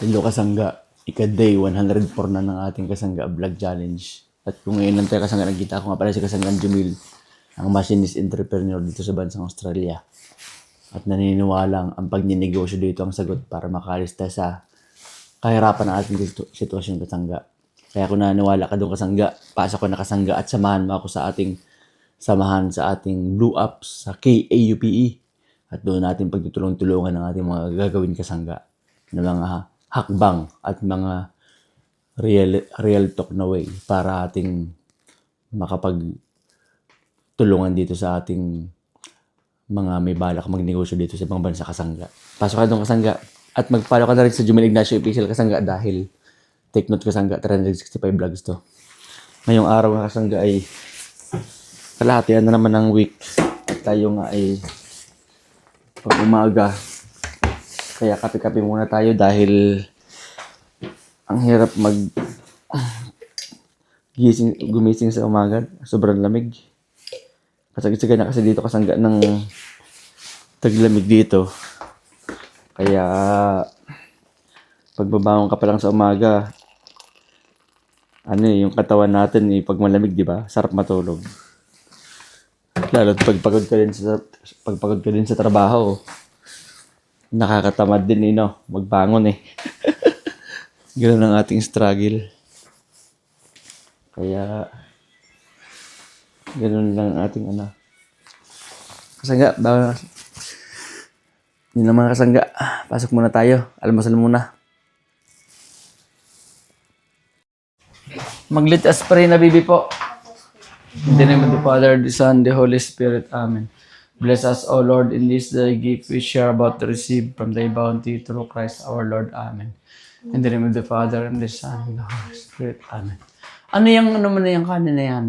Hello Kasangga, ika-day 104 na ng ating Kasangga Vlog Challenge. At kung ngayon lang tayo Kasangga nagkita, ako nga pala si Kasangga Jumil, ang machinist entrepreneur dito sa bansang Australia. At naniniwalang ang pagninegosyo dito ang sagot para makalis tayo sa kahirapan ng ating sitwasyon Kasangga. Kaya kung naniniwala ka doon Kasangga, pasok ko na Kasangga at samahan mo ako sa ating samahan sa ating Blue Apps sa KAUPE. At doon natin pagtutulong-tulungan ng ating mga gagawin Kasangga na mga hakbang at mga real talk na way para ating makapagtulungan dito sa ating mga may balak magnegosyo dito sa ibang bansa Kasangga. Pasok ka doon Kasangga at mag-follow ka na rin sa Jumel Ignacio Official Kasangga dahil take note Kasangga 365 vlogs to. Ngayong araw nga Kasangga ay kalahatian na naman ng week at tayo nga ay pag umaga. Kaya kape-kape muna tayo dahil ang hirap gumising sa umaga. Sobrang lamig. Kasagsagan na kasi dito Kasangga ng taglamig dito. Kaya pagbabangon ka pa lang sa umaga, yung katawan natin pag malamig, di ba? Sarap matulog. Lalo pagpagod ka din sa trabaho. Nakakatamad din magbangon Ganun ang ating struggle. Kaya ganun lang ang ating Kasangga, yun naman Kasangga. Pasok muna tayo. Almusal muna. Mag-let us pray na bibi po. In the name of the Father, the Son, the Holy Spirit. Amen. Bless us, O Lord, in this day gift we share about to receive from thy bounty through Christ our Lord. Amen. In the name of the Father, and the Son, and the Holy Spirit. Amen. Ano mo na yung kanin na yan?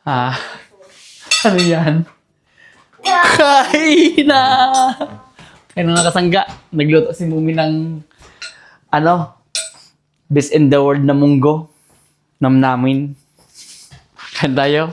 Ha? Ano yan? Kain na! Kaya na Kasangga. Nagluto si Mumi ng best in the world na munggo. Namnamin. Kain tayo.